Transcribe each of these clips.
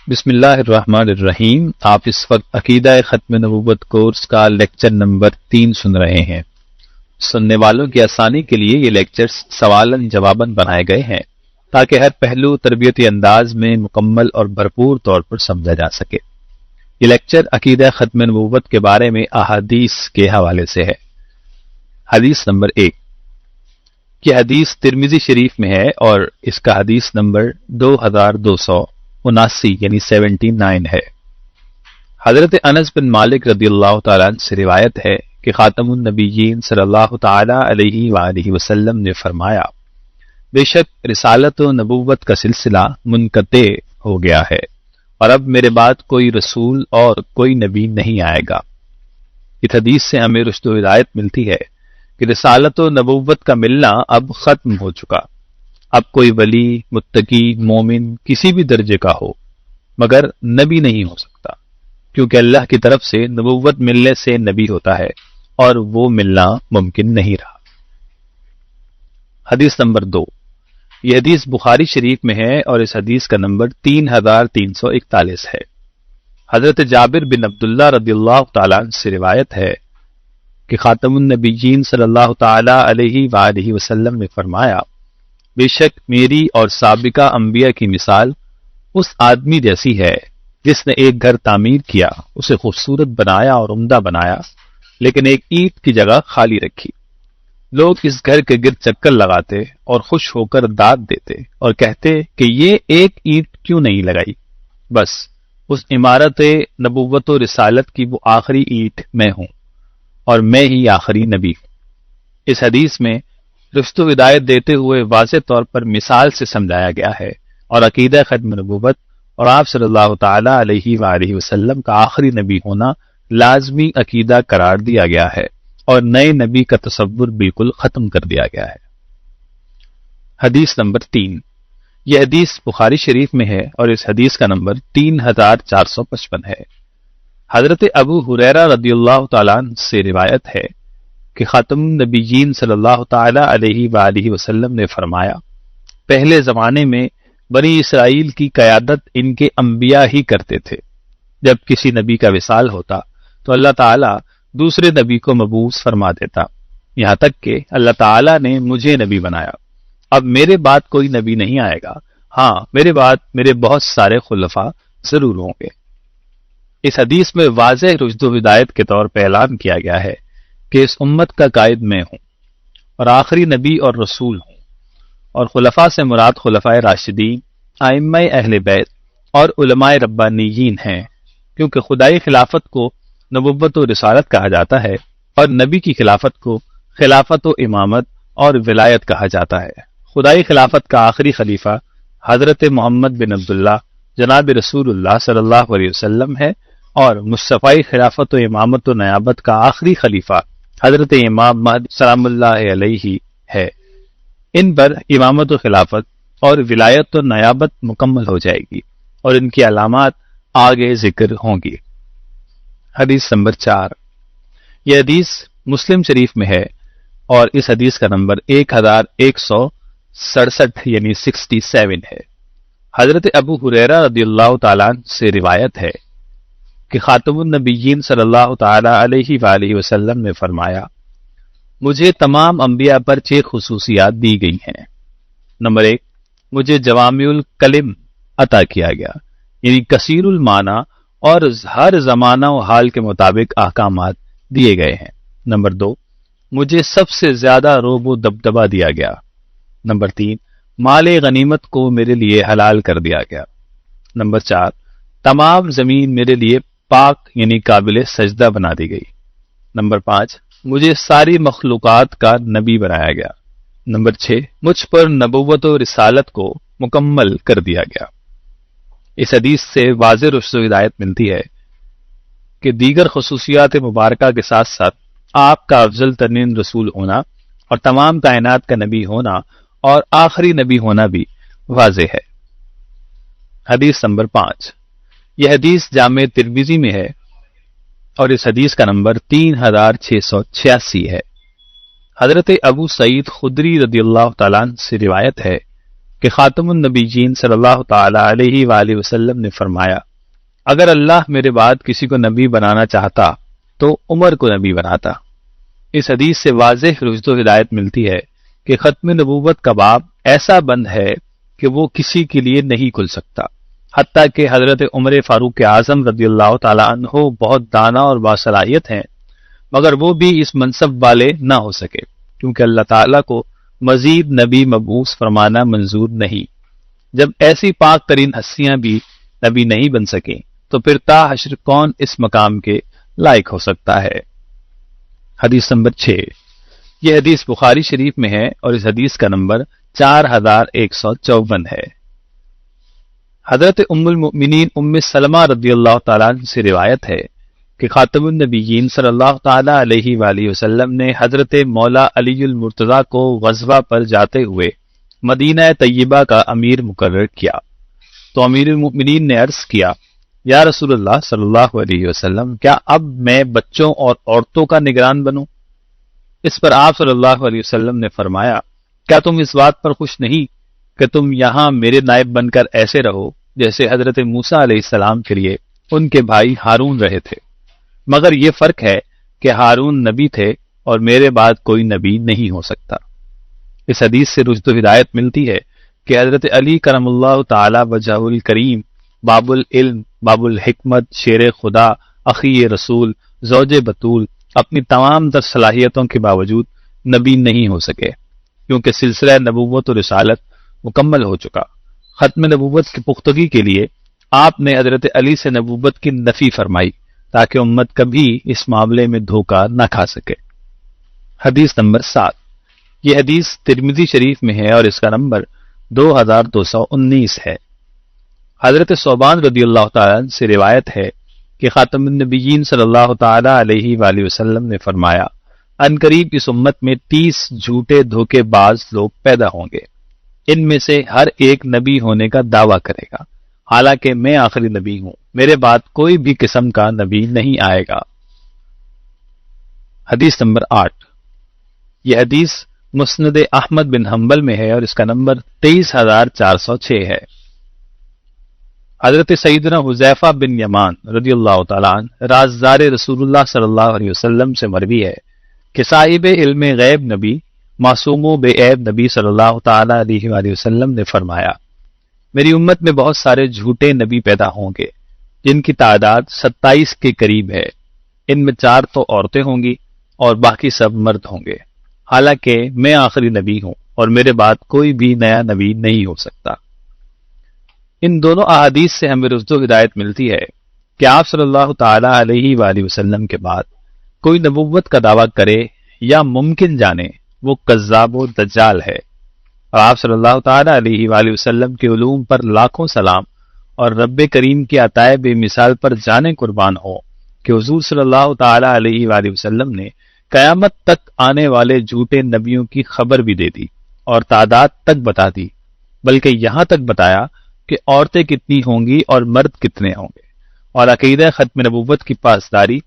بسم اللہ الرحمن الرحیم۔ آپ اس وقت عقیدہ ختم نبوت کورس کا لیکچر نمبر 3 سن رہے ہیں۔ سننے والوں کی آسانی کے لیے یہ لیکچرز سوالن جواباً بنائے گئے ہیں تاکہ ہر پہلو تربیتی انداز میں مکمل اور بھرپور طور پر سمجھا جا سکے۔ یہ لیکچر عقیدہ ختم نبوت کے بارے میں احادیث کے حوالے سے ہے۔ حدیث نمبر 1، یہ حدیث ترمذی شریف میں ہے اور اس کا حدیث نمبر 2279 یعنی 79 ہے۔ حضرت انس بن مالک رضی اللہ تعالیٰ عنہ سے روایت ہے کہ خاتم النبیین صلی اللہ تعالیٰ علیہ وآلہ وسلم نے فرمایا، بے شک رسالت و نبوت کا سلسلہ منقطع ہو گیا ہے اور اب میرے بعد کوئی رسول اور کوئی نبی نہیں آئے گا۔ اس حدیث سے ہمیں رشد و ہدایت ملتی ہے کہ رسالت و نبوت کا ملنا اب ختم ہو چکا۔ اب کوئی ولی، متقی، مومن کسی بھی درجے کا ہو مگر نبی نہیں ہو سکتا، کیونکہ اللہ کی طرف سے نبوت ملنے سے نبی ہوتا ہے اور وہ ملنا ممکن نہیں رہا۔ حدیث نمبر 2، یہ حدیث بخاری شریف میں ہے اور اس حدیث کا نمبر 3341 ہے۔ حضرت جابر بن عبداللہ رضی اللہ تعالیٰ عنہ سے روایت ہے کہ خاتم النبیین صلی اللہ تعالیٰ علیہ وآلہ وسلم نے فرمایا، بے شک میری اور سابقہ انبیاء کی مثال اس آدمی جیسی ہے جس نے ایک گھر تعمیر کیا، اسے خوبصورت بنایا اور عمدہ بنایا، لیکن ایک اینٹ کی جگہ خالی رکھی۔ لوگ اس گھر کے گرد چکر لگاتے اور خوش ہو کر داد دیتے اور کہتے کہ یہ ایک اینٹ کیوں نہیں لگائی؟ بس اس عمارت نبوت و رسالت کی وہ آخری اینٹ میں ہوں اور میں ہی آخری نبی ہوں۔ اس حدیث میں رشد و ہدایت دیتے ہوئے واضح طور پر مثال سے سمجھایا گیا ہے اور عقیدہ ختم نبوت اور آپ صلی اللہ تعالیٰ علیہ وآلہ وسلم کا آخری نبی ہونا لازمی عقیدہ قرار دیا گیا ہے اور نئے نبی کا تصور بالکل ختم کر دیا گیا ہے۔ حدیث نمبر 3، یہ حدیث بخاری شریف میں ہے اور اس حدیث کا نمبر 3455 ہے۔ حضرت ابو ہریرہ رضی اللہ تعالیٰ عنہ سے روایت ہے کہ خاتم النبیین صلی اللہ تعالیٰ علیہ وآلہ وسلم نے فرمایا، پہلے زمانے میں بنی اسرائیل کی قیادت ان کے انبیاء ہی کرتے تھے۔ جب کسی نبی کا وصال ہوتا تو اللہ تعالیٰ دوسرے نبی کو مبعوث فرما دیتا، یہاں تک کہ اللہ تعالیٰ نے مجھے نبی بنایا۔ اب میرے بعد کوئی نبی نہیں آئے گا، ہاں میرے بعد میرے بہت سارے خلفاء ضرور ہوں گے۔ اس حدیث میں واضح رشد و ہدایت کے طور پہ اعلان کیا گیا ہے کہ اس امت کا قائد میں ہوں اور آخری نبی اور رسول ہوں، اور خلفاء سے مراد خلفائے راشدین، ائمہ اہل بیت اور علماء ربانیین ہیں، کیونکہ خدائی خلافت کو نبوت و رسالت کہا جاتا ہے اور نبی کی خلافت کو خلافت و امامت اور ولایت کہا جاتا ہے۔ خدائی خلافت کا آخری خلیفہ حضرت محمد بن عبداللہ جناب رسول اللہ صلی اللہ علیہ وسلم ہے اور مصطفی خلافت و امامت و نیابت کا آخری خلیفہ حضرت امام مہدی سلام اللہ علیہ ہے۔ ان پر امامت و خلافت اور ولایت و نیابت مکمل ہو جائے گی اور ان کی علامات آگے ذکر ہوں گی۔ حدیث نمبر 4، یہ حدیث مسلم شریف میں ہے اور اس حدیث کا نمبر 1167 یعنی 67 ہے۔ حضرت ابو ہریرہ رضی اللہ تعالیٰ عنہ سے روایت ہے کہ خاتم النبیین صلی اللہ تعالیٰ علیہ وآلہ وسلم نے فرمایا، مجھے تمام انبیاء پر 6 خصوصیات دی گئی ہیں۔ نمبر 1، مجھے جوامع الکلم عطا کیا گیا، یعنی کثیر المعنی اور ہر زمانہ و حال کے مطابق احکامات دیے گئے ہیں۔ نمبر 2، مجھے سب سے زیادہ رعب و دبدبہ دیا گیا۔ نمبر 3، مال غنیمت کو میرے لیے حلال کر دیا گیا۔ نمبر 4، تمام زمین میرے لیے پاک یعنی قابل سجدہ بنا دی گئی۔ نمبر 5، مجھے ساری مخلوقات کا نبی بنایا گیا۔ نمبر 6، مجھ پر نبوت و رسالت کو مکمل کر دیا گیا۔ اس حدیث سے واضح رشد و ہدایت ملتی ہے کہ دیگر خصوصیات مبارکہ کے ساتھ ساتھ آپ کا افضل ترین رسول ہونا اور تمام کائنات کا نبی ہونا اور آخری نبی ہونا بھی واضح ہے۔ حدیث نمبر 5، یہ حدیث جامع ترمذی میں ہے اور اس حدیث کا نمبر 3686 ہے۔ حضرت ابو سعید خدری رضی اللہ تعالیٰ عنہ سے روایت ہے کہ خاتم النبیین صلی اللہ تعالی علیہ وآلہ وسلم نے فرمایا، اگر اللہ میرے بعد کسی کو نبی بنانا چاہتا تو عمر کو نبی بناتا۔ اس حدیث سے واضح رشد و ہدایت ملتی ہے کہ ختم نبوت کا باب ایسا بند ہے کہ وہ کسی کے لیے نہیں کھل سکتا، حتیٰ کہ حضرت عمر فاروق اعظم رضی اللہ تعالی عنہ بہت دانا اور باصلاحیت ہیں، مگر وہ بھی اس منصب والے نہ ہو سکے، کیونکہ اللہ تعالیٰ کو مزید نبی مبعوث فرمانا منظور نہیں۔ جب ایسی پاک ترین ہستیاں بھی نبی نہیں بن سکیں تو پھر تا حشر کون اس مقام کے لائق ہو سکتا ہے؟ حدیث نمبر 6۔ یہ حدیث بخاری شریف میں ہے اور اس حدیث کا نمبر 4154 ہے۔ حضرت ام المؤمنین ام سلمہ رضی اللہ تعالیٰ عنہ سے روایت ہے کہ خاتم النبیین صلی اللہ تعالیٰ علیہ وآلہ وسلم نے حضرت مولا علی المرتضیٰ کو غزوہ پر جاتے ہوئے مدینہ طیبہ کا امیر مقرر کیا، تو امیر المؤمنین نے عرض کیا، یا رسول اللہ صلی اللہ علیہ وسلم، کیا اب میں بچوں اور عورتوں کا نگران بنوں؟ اس پر آپ صلی اللہ علیہ وسلم نے فرمایا، کیا تم اس بات پر خوش نہیں کہ تم یہاں میرے نائب بن کر ایسے رہو جیسے حضرت موسیٰ علیہ السلام کے لیے ان کے بھائی ہارون رہے تھے، مگر یہ فرق ہے کہ ہارون نبی تھے اور میرے بعد کوئی نبی نہیں ہو سکتا۔ اس حدیث سے رشد و ہدایت ملتی ہے کہ حضرت علی کرم اللہ تعالی وجہ الکریم، باب العلم، باب الحکمت، شیر خدا، اخی رسول، زوج بطول، اپنی تمام تر صلاحیتوں کے باوجود نبی نہیں ہو سکے، کیونکہ سلسلہ نبوت و رسالت مکمل ہو چکا۔ ختم نبوت کی پختگی کے لیے آپ نے حضرت علی سے نبوت کی نفی فرمائی تاکہ امت کبھی اس معاملے میں دھوکہ نہ کھا سکے۔ حدیث نمبر 7۔ یہ حدیث ترمذی شریف میں ہے اور اس کا نمبر 2219 ہے۔ حضرت ثوبان رضی اللہ تعالیٰ عنہ سے روایت ہے کہ خاتم النبیین صلی اللہ تعالی علیہ وآلہ وسلم نے فرمایا، ان قریب اس امت میں 30 جھوٹے دھوکے باز لوگ پیدا ہوں گے، ان میں سے ہر ایک نبی ہونے کا دعویٰ کرے گا، حالانکہ میں آخری نبی ہوں، میرے بعد کوئی بھی قسم کا نبی نہیں آئے گا۔ حدیث نمبر 8۔ یہ حدیث مسند احمد بن حنبل میں ہے اور اس کا نمبر 23406 ہے۔ حضرت سیدنا حذیفہ بن یمان رضی اللہ تعالیٰ عنہ رازدار رسول اللہ صلی اللہ علیہ وسلم سے مروی ہے کہ صاحب علم غیب نبی، معصوم و بے عیب نبی صلی اللہ تعالیٰ علیہ وآلہ وسلم نے فرمایا، میری امت میں بہت سارے جھوٹے نبی پیدا ہوں گے جن کی تعداد 27 کے قریب ہے، ان میں 4 تو عورتیں ہوں گی اور باقی سب مرد ہوں گے، حالانکہ میں آخری نبی ہوں اور میرے بعد کوئی بھی نیا نبی نہیں ہو سکتا۔ ان دونوں احادیث سے ہمیں رشد و ہدایت ملتی ہے کہ آپ صلی اللہ تعالی علیہ وآلہ وسلم کے بعد کوئی نبوت کا دعویٰ کرے یا ممکن جانے، وہ کذاب و دجال ہے، اور آپ صلی اللہ تعالی علیہ وآلہ وسلم کے علوم پر لاکھوں سلام اور رب کریم کی عطائے بے مثال پر جانے قربان ہو کہ حضور صلی اللہ تعالی علیہ وآلہ وسلم نے قیامت تک آنے والے جھوٹے نبیوں کی خبر بھی دے دی اور تعداد تک بتا دی، بلکہ یہاں تک بتایا کہ عورتیں کتنی ہوں گی اور مرد کتنے ہوں گے، اور عقیدہ ختم نبوت کی پاسداری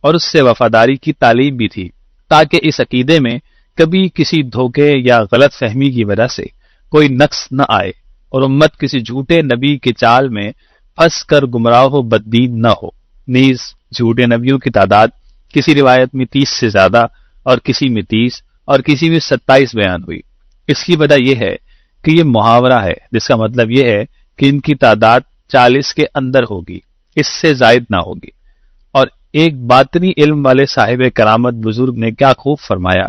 اور اس سے وفاداری کی تعلیم بھی تھی، تاکہ اس عقیدے میں کبھی کسی دھوکے یا غلط فہمی کی وجہ سے کوئی نقص نہ آئے اور امت کسی جھوٹے نبی کے چال میں پھنس کر گمراہ و بددین نہ ہو۔ نیز جھوٹے نبیوں کی تعداد کسی روایت میں 30 سے زیادہ اور کسی میں 30 اور کسی میں 27 بیان ہوئی۔ اس کی وجہ یہ ہے کہ یہ محاورہ ہے، جس کا مطلب یہ ہے کہ ان کی تعداد 40 کے اندر ہوگی، اس سے زائد نہ ہوگی۔ اور ایک باطنی علم والے صاحب کرامت بزرگ نے کیا خوب فرمایا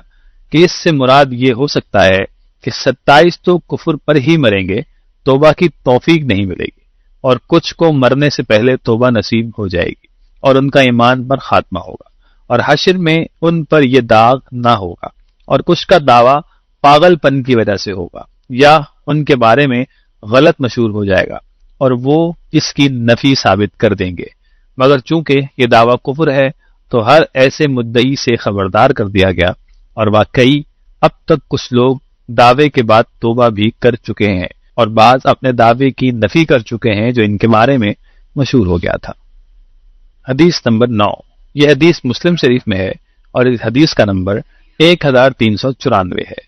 کہ اس سے مراد یہ ہو سکتا ہے کہ 27 تو کفر پر ہی مریں گے، توبہ کی توفیق نہیں ملے گی، اور کچھ کو مرنے سے پہلے توبہ نصیب ہو جائے گی اور ان کا ایمان پر خاتمہ ہوگا، اور حشر میں ان پر یہ داغ نہ ہوگا، اور کچھ کا دعویٰ پاگل پن کی وجہ سے ہوگا یا ان کے بارے میں غلط مشہور ہو جائے گا اور وہ اس کی نفی ثابت کر دیں گے، مگر چونکہ یہ دعویٰ کفر ہے تو ہر ایسے مدعی سے خبردار کر دیا گیا، اور واقعی اب تک کچھ لوگ دعوے کے بعد توبہ بھی کر چکے ہیں اور بعض اپنے دعوے کی نفی کر چکے ہیں جو ان کے بارے میں مشہور ہو گیا تھا۔ حدیث نمبر 9۔ یہ حدیث مسلم شریف میں ہے اور اس حدیث کا نمبر 1394 ہے۔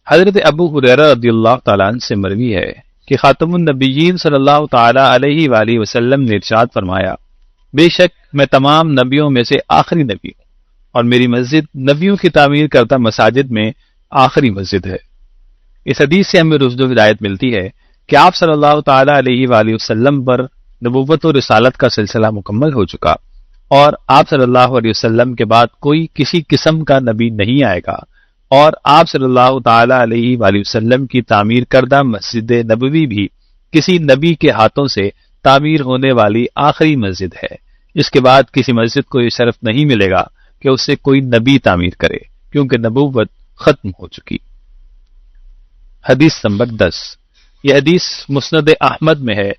حضرت ابو ہریرہ رضی اللہ تعالیٰ عنہ سے مروی ہے کہ خاتم النبیین صلی اللہ تعالیٰ علیہ وآلہ وسلم نے ارشاد فرمایا، بے شک میں تمام نبیوں میں سے آخری نبی ہوں اور میری مسجد نبیوں کی تعمیر کرتا مساجد میں آخری مسجد ہے۔ اس حدیث سے ہمیں رشد و ہدایت ملتی ہے کہ آپ صلی اللہ تعالیٰ علیہ وآلہ وسلم پر نبوت و رسالت کا سلسلہ مکمل ہو چکا اور آپ صلی اللہ علیہ وسلم کے بعد کوئی کسی قسم کا نبی نہیں آئے گا، اور آپ صلی اللہ تعالیٰ علیہ وآلہ وسلم کی تعمیر کردہ مسجد نبوی بھی کسی نبی کے ہاتھوں سے تعمیر ہونے والی آخری مسجد ہے۔ اس کے بعد کسی مسجد کو یہ شرف نہیں ملے گا کہ اسے کوئی نبی تعمیر کرے، کیونکہ نبوت ختم ہو چکی۔ حدیث نمبر 10، یہ حدیث مسند احمد میں ہے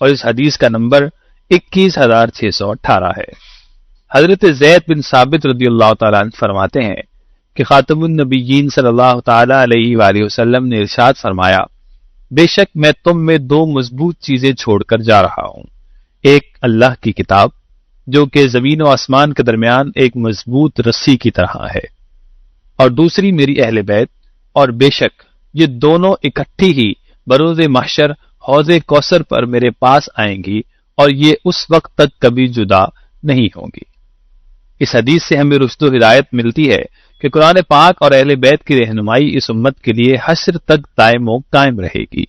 اور اس حدیث کا نمبر 21618 ہے۔ حضرت زید بن ثابت رضی اللہ تعالیٰ عنہ فرماتے ہیں کہ خاتم النبیین صلی اللہ تعالیٰ علیہ وآلہ وسلم نے ارشاد فرمایا، بے شک میں تم میں دو مضبوط چیزیں چھوڑ کر جا رہا ہوں، ایک اللہ کی کتاب جو کہ زمین و آسمان کے درمیان ایک مضبوط رسی کی طرح ہے، اور دوسری میری اہل بیت، اور بے شک یہ دونوں اکٹھی ہی بروز محشر حوض کوثر پر میرے پاس آئیں گی اور یہ اس وقت تک کبھی جدا نہیں ہوں گی۔ اس حدیث سے ہمیں رشد و ہدایت ملتی ہے کہ قرآن پاک اور اہل بیت کی رہنمائی اس امت کے لیے حشر تک دائم و قائم رہے گی،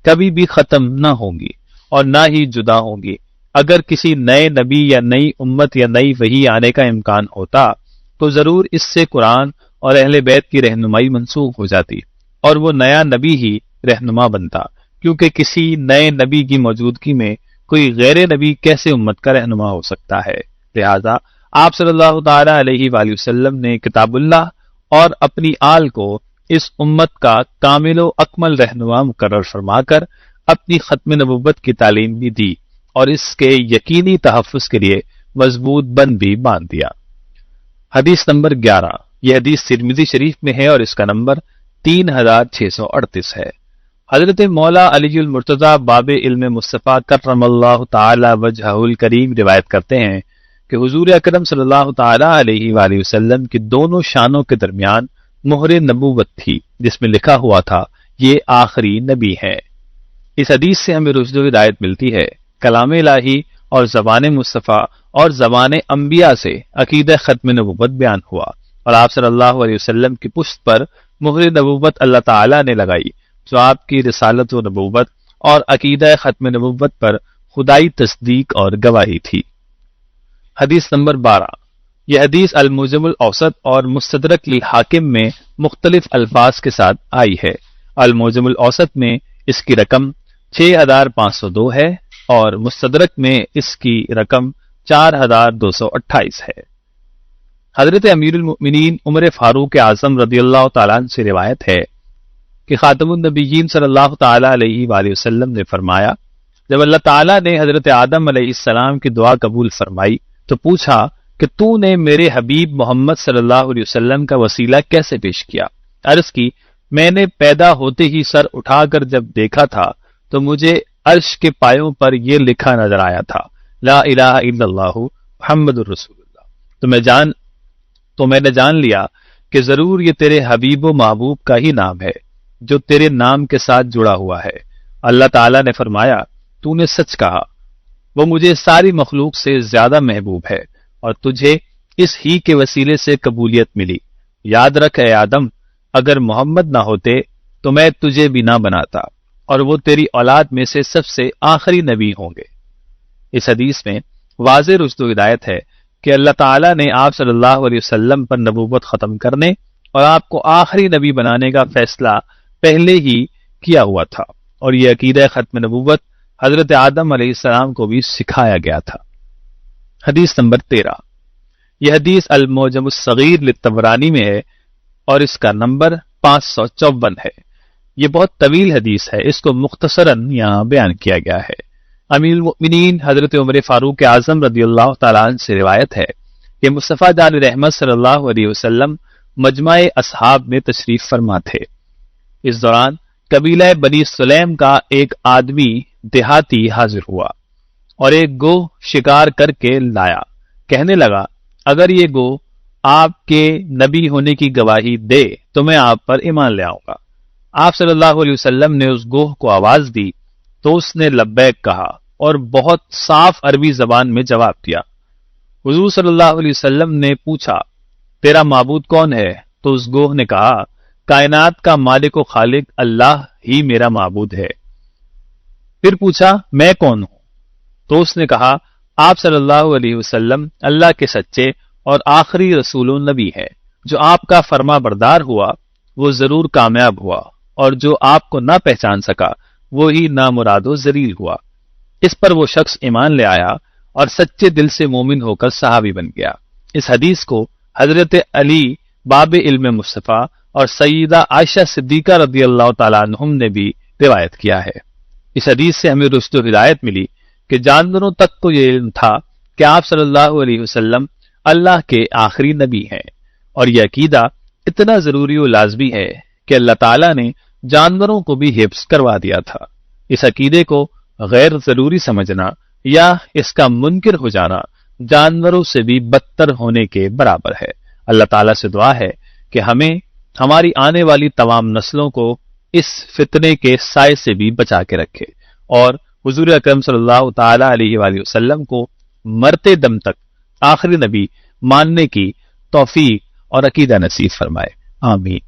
کبھی بھی ختم نہ ہوگی اور نہ ہی جدا ہوگی۔ اگر کسی نئے نبی یا نئی امت یا نئی وحی آنے کا امکان ہوتا تو ضرور اس سے قرآن اور اہل بیت کی رہنمائی منسوخ ہو جاتی اور وہ نیا نبی ہی رہنما بنتا، کیونکہ کسی نئے نبی کی موجودگی میں کوئی غیر نبی کیسے امت کا رہنما ہو سکتا ہے۔ لہذا آپ صلی اللہ تعالیٰ علیہ وآلہ وسلم نے کتاب اللہ اور اپنی آل کو اس امت کا کامل و اکمل رہنما مقرر فرما کر اپنی ختم نبوت کی تعلیم بھی دی اور اس کے یقینی تحفظ کے لیے مضبوط بند بھی باندھ دیا۔ حدیث نمبر 11، یہ حدیث ترمذی شریف میں ہے اور اس کا نمبر 3638 ہے۔ حضرت مولا علی المرتضی باب علم مصطفیٰ کرم اللہ تعالی وجہہ الکریم روایت کرتے ہیں کہ حضور اکرم صلی اللہ تعالی علیہ وآلہ وسلم کی دونوں شانوں کے درمیان مہر نبوت تھی جس میں لکھا ہوا تھا یہ آخری نبی ہے۔ اس حدیث سے ہمیں رشد و ہدایت ملتی ہے، کلام الہی اور زبان مصطفیٰ اور زبان انبیاء سے عقیدہ ختم نبوت بیان ہوا اور آپ صلی اللہ علیہ وسلم کی پشت پر مہر نبوت اللہ تعالی نے لگائی جو آپ کی رسالت و نبوت اور عقیدہ ختم نبوت پر خدائی تصدیق اور گواہی تھی۔ حدیث نمبر 12، یہ حدیث المعجم الاوسط اور مستدرک للحاکم میں مختلف الفاظ کے ساتھ آئی ہے۔ المعجم الاوسط میں اس کی رقم 6502 ہے اور مستدرک میں اس کی رقم 4228 ہے۔ حضرت امیر المؤمنین عمر فاروق اعظم رضی اللہ تعالیٰ عنہ سے روایت ہے کہ خاتم النبیین صلی اللہ تعالیٰ علیہ وآلہ وسلم نے فرمایا، جب اللہ تعالیٰ نے حضرت آدم علیہ السلام کی دعا قبول فرمائی تو پوچھا کہ تو نے میرے حبیب محمد صلی اللہ علیہ وسلم کا وسیلہ کیسے پیش کیا؟ عرض کی، میں نے پیدا ہوتے ہی سر اٹھا کر جب دیکھا تھا تو مجھے عرش کے پایوں پر یہ لکھا نظر آیا تھا، لا الہ الا اللہ محمد الرسول اللہ، تو میں نے جان لیا کہ ضرور یہ تیرے حبیب و محبوب کا ہی نام ہے جو تیرے نام کے ساتھ جڑا ہوا ہے۔ اللہ تعالیٰ نے فرمایا، تو نے سچ کہا، وہ مجھے ساری مخلوق سے زیادہ محبوب ہے اور تجھے اس ہی کے وسیلے سے قبولیت ملی۔ یاد رکھ اے آدم، اگر محمد نہ ہوتے تو میں تجھے بھی نہ بناتا اور وہ تیری اولاد میں سے سب سے آخری نبی ہوں گے۔ اس حدیث میں واضح رشد و ہدایت ہے کہ اللہ تعالیٰ نے آپ صلی اللہ علیہ وسلم پر نبوت ختم کرنے اور آپ کو آخری نبی بنانے کا فیصلہ پہلے ہی کیا ہوا تھا اور یہ عقیدہ ختم نبوت حضرت آدم علیہ السلام کو بھی سکھایا گیا تھا۔ حدیث نمبر 13، یہ حدیث المعجم الصغیر للطبرانی میں ہے اور اس کا نمبر 554 ہے۔ یہ بہت طویل حدیث ہے، اس کو مختصراً یہاں بیان کیا گیا ہے۔ امیر المؤمنین حضرت عمر فاروق اعظم رضی اللہ تعالیٰ عنہ سے روایت ہے کہ مصطفیٰ جان رحمت صلی اللہ علیہ وسلم مجمع اصحاب میں تشریف فرما تھے۔ اس دوران قبیلہ بنی سلیم کا ایک آدمی دیہاتی حاضر ہوا اور ایک گو شکار کر کے لایا۔ کہنے لگا، اگر یہ گو آپ کے نبی ہونے کی گواہی دے تو میں آپ پر ایمان لے آؤں گا۔ آپ صلی اللہ علیہ وسلم نے اس گوہ کو آواز دی تو اس نے لبیک کہا اور بہت صاف عربی زبان میں جواب دیا۔ حضور صلی اللہ علیہ وسلم نے پوچھا تیرا معبود کون ہے؟ تو اس گوہ نے کہا کائنات کا مالک و خالق اللہ ہی میرا معبود ہے۔ پھر پوچھا میں کون ہوں؟ تو اس نے کہا آپ صلی اللہ علیہ وسلم اللہ کے سچے اور آخری رسول و نبی ہے۔ جو آپ کا فرما بردار ہوا وہ ضرور کامیاب ہوا، اور جو آپ کو نہ پہچان سکا وہی نامراد و ذلیل ہوا۔ اس پر وہ شخص ایمان لے آیا اور سچے دل سے مومن ہو کر صحابی بن گیا۔ اس حدیث کو حضرت علی باب علم مصطفیٰ اور سیدہ عائشہ صدیقہ رضی اللہ تعالیٰ عنہم نے بھی روایت کیا ہے۔ اس حدیث سے ہمیں رشد و ہدایت ملی کہ جانوروں تک کو یہ علم تھا کہ آپ صلی اللہ علیہ وسلم اللہ کے آخری نبی ہیں، اور یہ عقیدہ اتنا ضروری و لازمی ہے کہ اللہ تعالیٰ نے جانوروں کو بھی حفظ کروا دیا تھا۔ اس عقیدے کو غیر ضروری سمجھنا یا اس کا منکر ہو جانا جانوروں سے بھی بدتر ہونے کے برابر ہے۔ اللہ تعالیٰ سے دعا ہے کہ ہمیں ہماری آنے والی تمام نسلوں کو اس فتنے کے سائے سے بھی بچا کے رکھے، اور حضور اکرم صلی اللہ تعالی علیہ وآلہ وسلم کو مرتے دم تک آخری نبی ماننے کی توفیق اور عقیدہ نصیب فرمائے، آمین۔